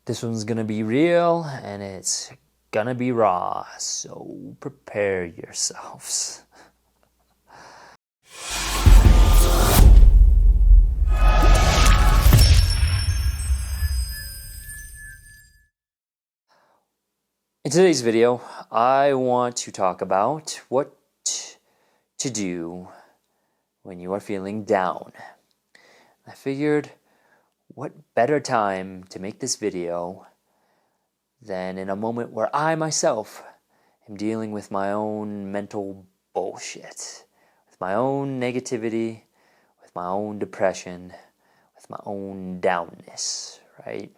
This one's gonna be real and it's gonna be raw, so prepare yourselves. In today's video, I want to talk about what to do when you are feeling down. I figured, what better time to make this video than in a moment where I myself am dealing with my own mental bullshit, with my own negativity, with my own depression, with my own downness, right?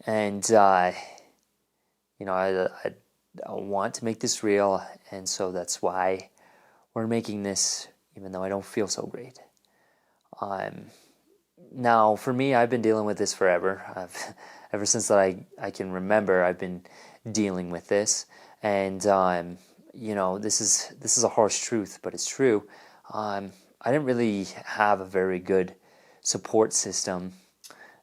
And, I want to make this real, and so that's why we're making this, even though I don't feel so great. Now, for me, I've been dealing with this forever. Ever since that I can remember, I've been dealing with this, and this is a harsh truth, but it's true. I didn't really have a very good support system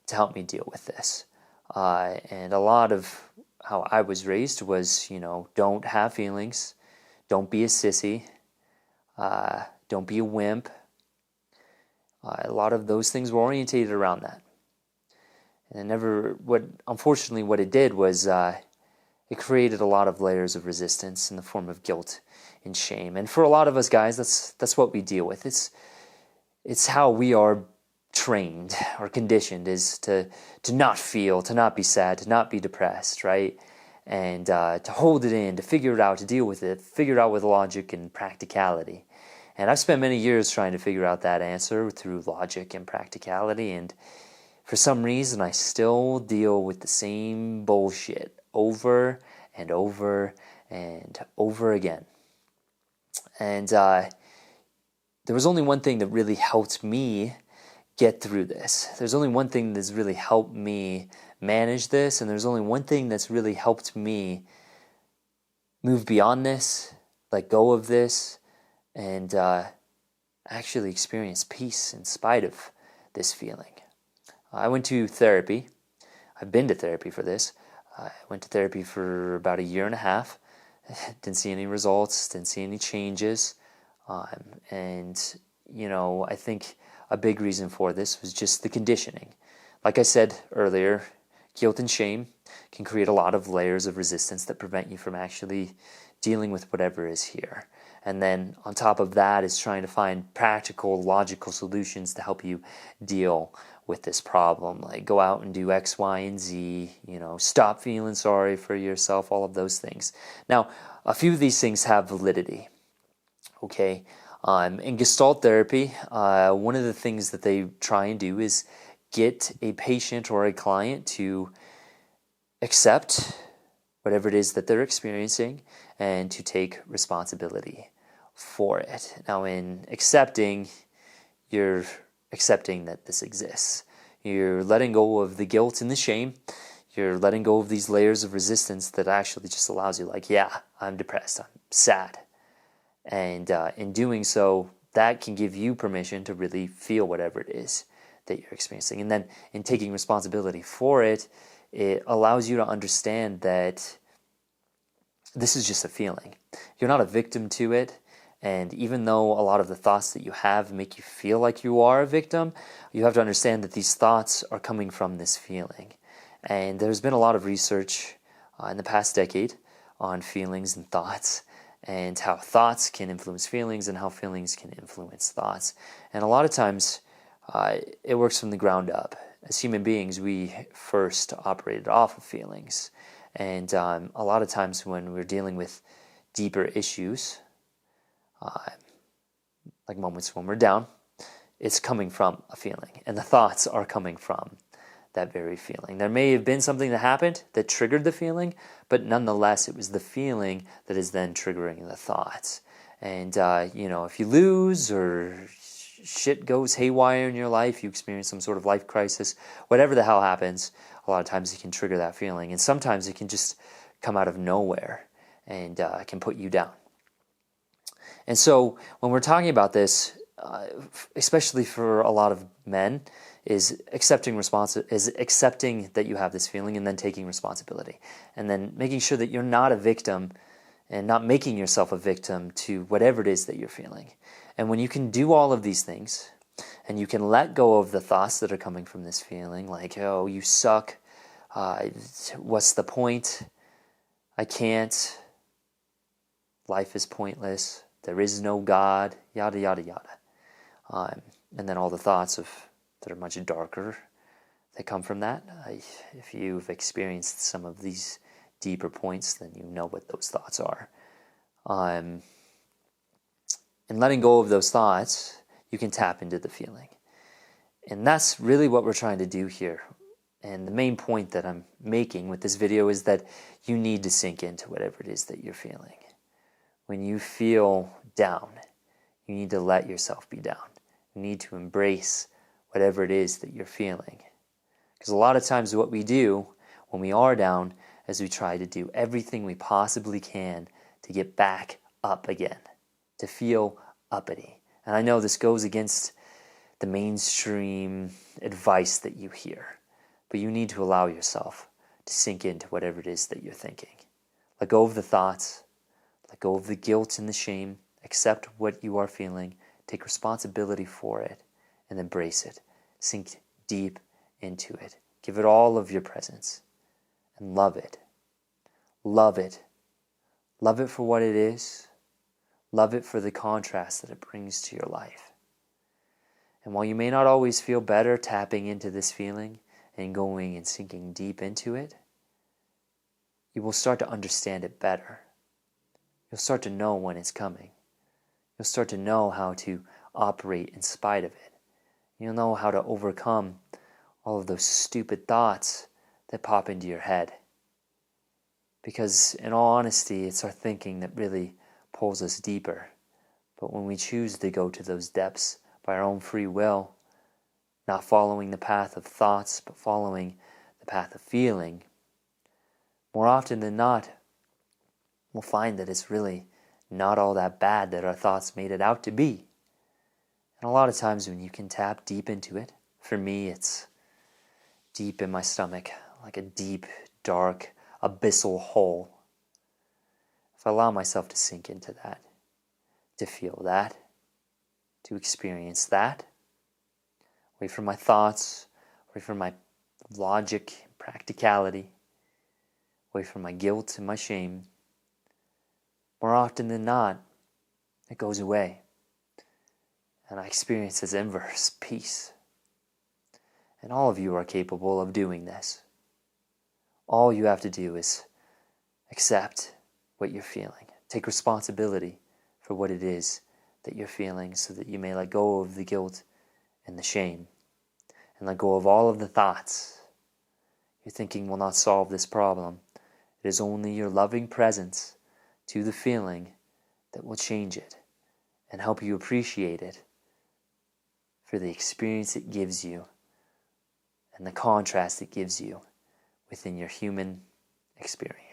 to help me deal with this, and a lot of how I was raised was, don't have feelings, don't be a sissy, don't be a wimp. A lot of those things were orientated around that. And unfortunately what it did was it created a lot of layers of resistance in the form of guilt and shame. And for a lot of us guys, that's what we deal with. It's how we are trained or conditioned, is to not feel, to not be sad, to not be depressed, right? And to hold it in, to figure it out, to deal with it, figure it out with logic and practicality. And I've spent many years trying to figure out that answer through logic and practicality, and for some reason I still deal with the same bullshit over and over and over again. And there was only one thing that really helped me get through this. There's only one thing that's really helped me manage this, and there's only one thing that's really helped me move beyond this, let go of this, and actually experience peace in spite of this feeling. I went to therapy. I've been to therapy for this. I went to therapy for about 1.5 years. Didn't see any results, didn't see any changes. And I think a big reason for this was just the conditioning. Like I said earlier, guilt and shame can create a lot of layers of resistance that prevent you from actually dealing with whatever is here. And then on top of that is trying to find practical, logical solutions to help you deal with this problem. Like go out and do X, Y, and Z, stop feeling sorry for yourself, all of those things. Now, a few of these things have validity, okay? In Gestalt therapy, one of the things that they try and do is get a patient or a client to accept whatever it is that they're experiencing and to take responsibility for it. Now, in accepting, you're accepting that this exists. You're letting go of the guilt and the shame. You're letting go of these layers of resistance that actually just allows you, like, yeah, I'm depressed, I'm sad. And in doing so, that can give you permission to really feel whatever it is that you're experiencing. And then in taking responsibility for it, it allows you to understand that this is just a feeling. You're not a victim to it. And even though a lot of the thoughts that you have make you feel like you are a victim, you have to understand that these thoughts are coming from this feeling. And there's been a lot of research in the past decade on feelings and thoughts, and how thoughts can influence feelings and how feelings can influence thoughts. And a lot of times it works from the ground up. As human beings, we first operated off of feelings. And a lot of times when we're dealing with deeper issues, like moments when we're down, it's coming from a feeling, and the thoughts are coming from that very feeling. There may have been something that happened that triggered the feeling, but nonetheless it was the feeling that is then triggering the thoughts. And if you lose or shit goes haywire in your life, you experience some sort of life crisis, whatever the hell happens, a lot of times it can trigger that feeling, and sometimes it can just come out of nowhere and can put you down. And so when we're talking about this, especially for a lot of men, is accepting that you have this feeling and then taking responsibility, and then making sure that you're not a victim and not making yourself a victim to whatever it is that you're feeling. And when you can do all of these things, and you can let go of the thoughts that are coming from this feeling, like, oh, you suck, what's the point, I can't, life is pointless, there is no God, yada, yada, yada. And then all the thoughts that are much darker that come from that. If you've experienced some of these deeper points, then you know what those thoughts are. And letting go of those thoughts, you can tap into the feeling. And that's really what we're trying to do here. And the main point that I'm making with this video is that you need to sink into whatever it is that you're feeling. When you feel down, you need to let yourself be down. You need to embrace whatever it is that you're feeling. Because a lot of times what we do when we are down is we try to do everything we possibly can to get back up again, to feel uppity. And I know this goes against the mainstream advice that you hear, but you need to allow yourself to sink into whatever it is that you're thinking. Let go of the thoughts, let go of the guilt and the shame, accept what you are feeling, take responsibility for it, and embrace it. Sink deep into it. Give it all of your presence, and love it. Love it. Love it for what it is. Love it for the contrast that it brings to your life. And while you may not always feel better tapping into this feeling and going and sinking deep into it, you will start to understand it better. You'll start to know when it's coming. You'll start to know how to operate in spite of it. You'll know how to overcome all of those stupid thoughts that pop into your head. Because in all honesty, it's our thinking that really pulls us deeper. But when we choose to go to those depths by our own free will, not following the path of thoughts, but following the path of feeling, more often than not, we'll find that it's really not all that bad that our thoughts made it out to be. And a lot of times when you can tap deep into it, for me it's deep in my stomach, like a deep, dark, abyssal hole. If I allow myself to sink into that, to feel that, to experience that, away from my thoughts, away from my logic, practicality, away from my guilt and my shame, more often than not, it goes away. And I experience this inverse peace. And all of you are capable of doing this. All you have to do is accept what you're feeling. Take responsibility for what it is that you're feeling so that you may let go of the guilt and the shame and let go of all of the thoughts. Your thinking will not solve this problem. It is only your loving presence to the feeling that will change it and help you appreciate it for the experience it gives you and the contrast it gives you within your human experience.